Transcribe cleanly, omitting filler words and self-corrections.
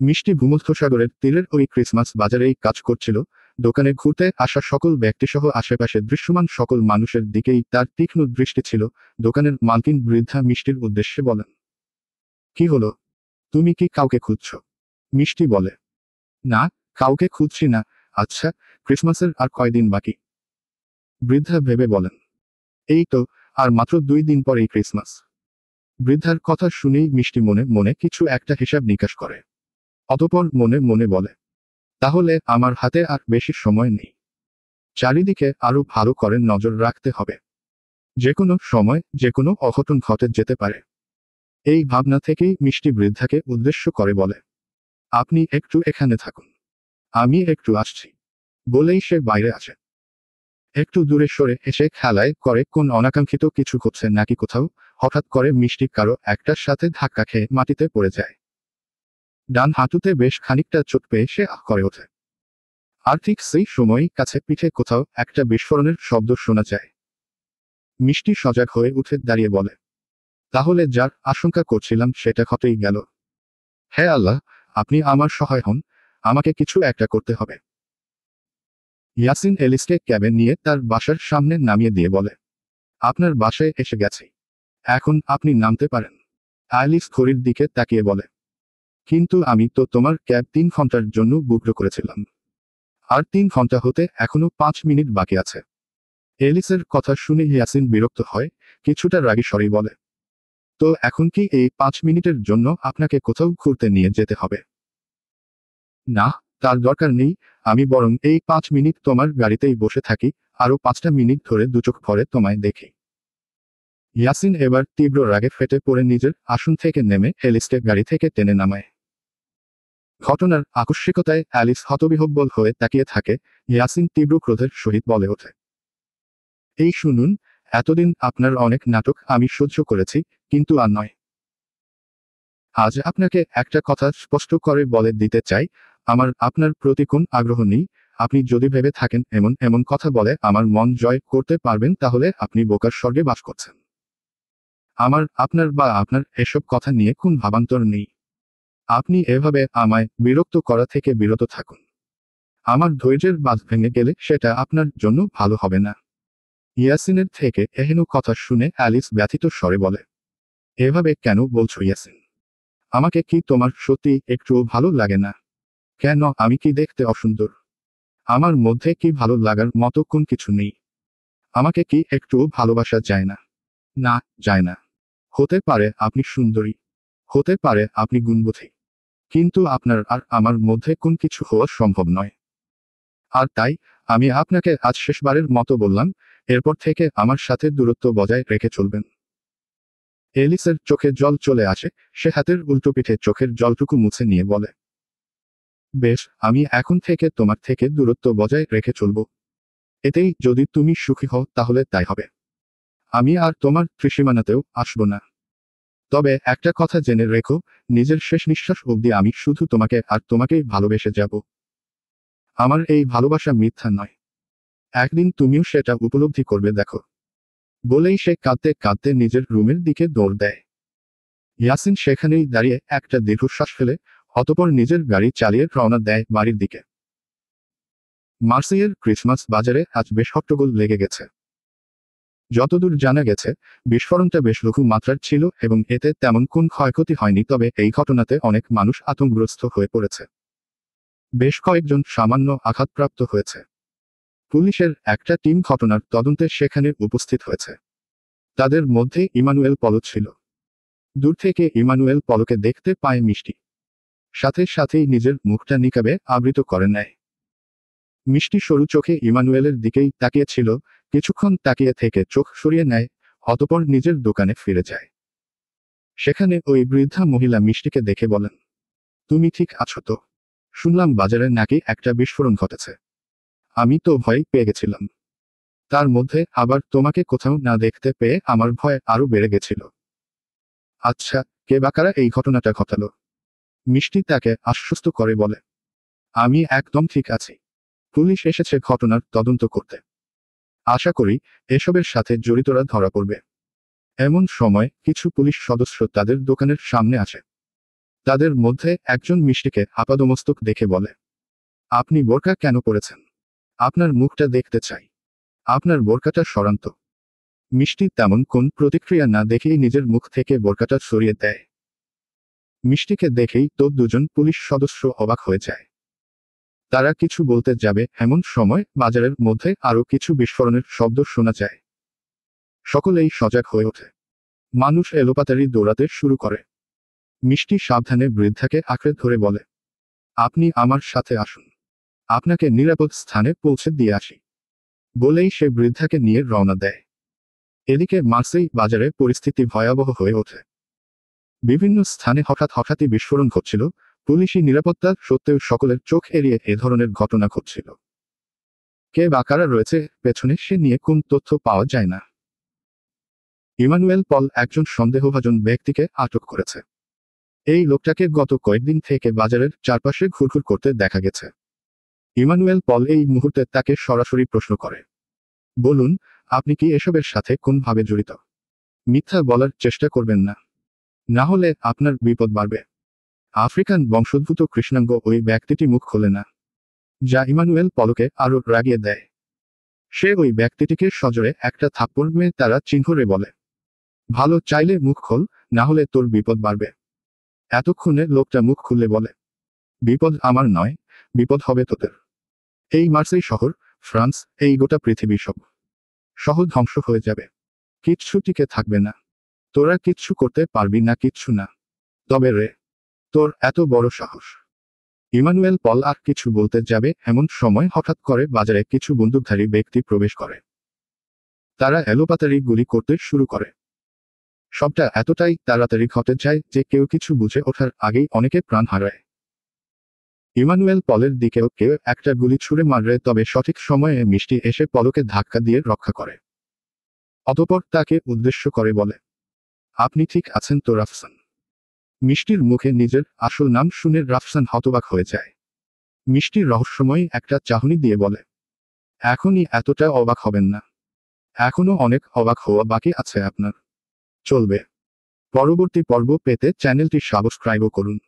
মিষ্টি ভূমধ্যসাগরের তীরের ওই ক্রিসমাস বাজারেই কাজ করছিল। দোকানে ঘুরতে আসা সকল ব্যক্তিসহ আশেপাশে দৃশ্যমান সকল মানুষের দিকেই তার তীক্ষ্ণ দৃষ্টি ছিল। দোকানের মালকিন বৃদ্ধা মিষ্টির উদ্দেশ্যে বলেন, কি হলো, তুমি কি কাউকে খুঁজছ? মিষ্টি বলে, না, কাউকে খুঁজছি না। আচ্ছা, ক্রিসমাসের আর কয়দিন বাকি? বৃদ্ধা ভেবে বলেন, এই তো, আর মাত্র 2 দিন পরেই ক্রিসমাস। বৃদ্ধার কথা শুনেই মিষ্টি মনে মনে কিছু একটা হিসাব নিকাশ করে। অতঃপর মনে মনে বলে, তাহলে আমার হাতে আর বেশি সময় নেই। চারিদিকে আরো ভালো করে নজর রাখতে হবে। যে কোনো সময় যে কোনো অঘটন ঘটে যেতে পারে। এই ভাবনা থেকেই মিষ্টি বৃদ্ধাকে উদ্দেশ্য করে বলে, আপনি একটু এখানে থাকুন, আমি একটু আসছি। বলেই সে বাইরে আসে। একটু দূরে সরে এসে খেলায় করে কোন অনাকাঙ্ক্ষিত কিছু হচ্ছে নাকি কোথাও, হঠাৎ করে মিষ্টি কারো একটার সাথে ধাক্কা খেয়ে মাটিতে পড়ে যায়। ডান হাঁটুতে বেশ খানিকটা চোট পেয়ে সে আহ করে ওঠে। আর ঠিক সেই সময়ই কাছে পিঠে কোথাও একটা বিস্ফোরণের শব্দ শোনা যায়। মিষ্টি সজাগ হয়ে উঠে দাঁড়িয়ে বলে, তাহলে যার আশঙ্কা করছিলাম সেটা ঘটেই গেল। হে আল্লাহ, আপনি আমার সহায় হন, আমাকে কিছু একটা করতে হবে। ইয়াসিন এলিসকে ক্যাবে নিয়ে তার বাসার সামনে নামিয়ে দিয়ে বলে, আপনার বাসায় এসে গেছি, এখন আপনি নামতে পারেন। আইলিস ঘড়ির দিকে তাকিয়ে বলে, কিন্তু আমি তো তোমার ক্যাব 3 ঘন্টার জন্য বুক করেছিলাম। আর 3 ঘন্টা হতে এখনো 5 মিনিট বাকি আছে। এলিসের কথা শুনে ইয়াসিন বিরক্ত হয়, কিছুটা রাগী স্বরেই বলে, তো এখন কি এই 5 মিনিটের জন্য আপনাকে কোথাও ঘুরতে নিয়ে যেতে হবে? না, তার দরকার নেই, আমি বরং এই 5 মিনিট তোমার গাড়িতেই বসে থাকি, আরো 5টা মিনিট ধরে দুচোখ ভরে তোমায় দেখি। ইয়াসিন এবার তীব্র রাগে ফেটে পড়ে নিজের আসন থেকে নেমে এলিসকে গাড়ি থেকে টেনে নামায়। ঘটনার আকস্মিকতায় অ্যালিস হতবিহ্বল হয়ে তাকিয়ে থাকে। ইয়াসিন তীব্র ক্রোধের সহিত বলে ওঠে, এই শুনুন, এতদিন আপনার অনেক নাটক আমি সহ্য করেছি, কিন্তু আর নয়। আজ আপনাকে একটা কথা স্পষ্ট করে বলে দিতে চাই, আমার আপনার প্রতি কোন আগ্রহ নেই। আপনি যদি ভেবে থাকেন এমন এমন কথা বলে আমার মন জয় করতে পারবেন তাহলে আপনি বোকার স্বর্গে বাস করছেন। আমার আপনার বা আপনার এসব কথা নিয়ে কোন ভাবান্তর নেই। আপনি এভাবে আমায় বিরক্ত করা থেকে বিরত থাকুন। আমার ধৈর্যের বাঁধ ভেঙে গেলে সেটা আপনার জন্য ভালো হবে না। ইয়াসিনের থেকে এহেন কথা শুনে অ্যালিস ব্যথিত স্বরে বলে, এভাবে কেন বলছো ইয়াসিন? আমাকে কি তোমার সত্যি একটুও ভালো লাগে না? কেন, আমি কি দেখতে অসুন্দর? আমার মধ্যে কি ভালো লাগার মতো কোন কিছু নেই? আমাকে কি একটুও ভালোবাসা যায় না? না, যায় না। হতে পারে আপনি সুন্দরী, হতে পারে আপনি গুণবতী, কিন্তু আপনার আর আমার মধ্যে কোন কিছু হওয়া সম্ভব নয়। আর তাই আমি আপনাকে আজ শেষবারের মতো বললাম, এরপর থেকে আমার সাথে দূরত্ব বজায় রেখে চলবেন। এলিসের চোখে জল চলে আসে, সে হাতের উল্টো পিঠে চোখের জলটুকু মুছে নিয়ে বলে, বেশ, আমি এখন থেকে তোমার থেকে দূরত্ব বজায় রেখে চলব। এতেই যদি তুমি সুখী হও তাহলে তাই হবে। আমি আর তোমার ত্রিসীমানাতেও আসব না। তবে একটা কথা জেনে রেখো, নিজের শেষ নিঃশ্বাস অবধি আমি শুধু তোমাকে আর তোমাকেই ভালোবেসে যাব। আমার এই ভালোবাসা মিথ্যা নয়। একদিন তুমিও সেটা উপলব্ধি করবে দেখো। বলেই সে কাঁদতে কাঁদতে নিজের রুমের দিকে দৌড় দেয়। ইয়াসিন সেখানেই দাঁড়িয়ে একটা দীর্ঘশ্বাস ফেলে অতঃপর নিজের গাড়ি চালিয়ে রওনা দেয় বাড়ির দিকে। মার্সেইয়ের ক্রিসমাস বাজারে আজ বেশ হট্টগোল লেগে গেছে। যতদূর জানা গেছে, বিস্ফোরণটা বেশ লঘু মাত্রার ছিল এবং এতে তেমন কোন ক্ষয়ক্ষতি হয়নি, তবে এই ঘটনাতে অনেক মানুষ আতঙ্কগ্রস্ত হয়ে পড়েছে। বেশ কয়েকজন সামান্য আঘাতপ্রাপ্ত হয়েছে। পুলিশের একটা টিম ঘটনার তদন্তে সেখানে উপস্থিত হয়েছে। তাদের মধ্যে ইমানুয়েল পলো ছিল। দূর থেকে ইমানুয়েল পলোকে দেখতে পায় মিষ্টি। সাথে সাথেই নিজের মুখটা নিকাবে আবৃত করে নেয়। মিষ্টি সরু চোখে ইমানুয়েলের দিকেই তাকিয়েছিল, কিছুক্ষণ তাকিয়ে থেকে চোখ সরিয়ে নেয়, অতঃপর নিজের দোকানে ফিরে যায়। সেখানে ওই বৃদ্ধা মহিলা মিষ্টিকে দেখে বলেন, তুমি ঠিক আছো তো? শুনলাম বাজারে নাকি একটা বিস্ফোরণ ঘটেছে। আমি তো ভয় পেয়ে গেছিলাম। তার মধ্যে আবার তোমাকে কোথাও না দেখতে পেয়ে আমার ভয় আরো বেড়ে গেছিল। আচ্ছা, কে বা কারা এই ঘটনাটা ঘটালো? মিষ্টি তাকে আশ্বস্ত করে বলে, আমি একদম ঠিক আছি। পুলিশ এসেছে ঘটনার তদন্ত করতে। আশা করি এসবের সাথে জড়িতরা ধরা পড়বে। এমন সময় কিছু পুলিশ সদস্য তাদের দোকানের সামনে আসে। তাদের মধ্যে একজন মিষ্টিকে আপাদমস্তক দেখে বলে, আপনি বোরকা কেন পরেছেন? আপনার মুখটা দেখতে চাই। আপনার বোরকাটা সরান তো। মিষ্টি তেমন কোন প্রতিক্রিয়া না দেখেই নিজের মুখ থেকে বোরকাটা সরিয়ে দেয়। মিষ্টিকে দেখেই তো দুজন পুলিশ সদস্য অবাক হয়ে যায়। তারা কিছু বলতে যাবে এমন সময় বাজারের মধ্যে আরো কিছু বিস্ফোরণের শব্দ শোনা যায়। সকলেই সজাগ হয়ে ওঠে। মানুষ এলোপাতাড়ি দৌড়াতে শুরু করে। মিষ্টি সাবধানে বৃদ্ধাকে আঁকড়ে ধরে বলে, আপনি আমার সাথে আসুন। আপনাকে নিরাপদ স্থানে পৌঁছে দিয়ে আসি। বলেই সে বৃদ্ধাকে নিয়ে রওনা দেয়। এদিকে মার্সেই বাজারে পরিস্থিতি ভয়াবহ হয়ে ওঠে। বিভিন্ন স্থানে হঠাৎই বিস্ফোরণ ঘটছিল। পুলিশি নিরাপত্তা সত্ত্বেও সকলের চোখ এড়িয়ে এ ধরনের ঘটনা ঘটছিল। কে বা কারা রয়েছে পেছনে সে নিয়ে কোন তথ্য পাওয়া যায় না। ইমানুয়েল পল একজন সন্দেহভাজন ব্যক্তিকে আটক করেছে। এই লোকটাকে গত কয়েকদিন থেকে বাজারের চারপাশে ঘুরঘুর করতে দেখা গেছে। ইমানুয়েল পল এই মুহূর্তে তাকে সরাসরি প্রশ্ন করে, বলুন, আপনি কি এসবের সাথে কোনভাবে জড়িত? মিথ্যা বলার চেষ্টা করবেন না, না হলে আপনার বিপদ বাড়বে। আফ্রিকান বংশোদ্ভূত কৃষ্ণাঙ্গ ওই ব্যক্তিটি মুখ খোলে না, যা ইমানুয়েল পলকে আরো রাগিয়ে দেয়। সে ওই ব্যক্তিটিকে সজোরে একটা থাপ্পড় মেরে তারা চিহ্নরে বলে, ভালো চাইলে মুখ খোল, না হলে তোর বিপদ বাড়বে। এতক্ষণে লোকটা মুখ খুলে বলে, বিপদ আমার নয়, বিপদ হবে তোদের। এই মার্সেই শহর, ফ্রান্স, এই গোটা পৃথিবী সব শহর ধ্বংস হয়ে যাবে। কিচ্ছু টিকে থাকবে না। তোরা কিচ্ছু করতে পারবি না, কিচ্ছু না। তবে রে, তোর এত বড় সাহস! ইমানুয়েল পল আর কিছু বলতে যাবে এমন সময় হঠাৎ করে বাজারে কিছু বন্দুকধারী ব্যক্তি প্রবেশ করে। তারা এলোপাতাড়ি গুলি করতে শুরু করে। সবটা এতটাই তাড়াতাড়ি ঘটে যায় যে কেউ কিছু বুঝে ওঠার আগেই অনেকে প্রাণ হারায়। ইমানুয়েল পলের দিকেও কেউ একটা গুলি ছুঁড়ে মারলে, তবে সঠিক সময়ে মিষ্টি এসে পলকে ধাক্কা দিয়ে রক্ষা করে। অতঃপর তাকে উদ্দেশ্য করে বলে, আপনি ঠিক আছেন তো রাফসান? মিষ্টির মুখে নিজের আসল নাম শুনে রাফসান হতবাক হয়ে যায়। মিষ্টি রহস্যময়ী একটা চাহনি দিয়ে বলে, এখনই এতটা অবাক হবেন না, এখনো অনেক অবাক হওয়া বাকি আছে আপনার। চলবে। পরবর্তী পর্ব পেতে চ্যানেলটি সাবস্ক্রাইবও করুন।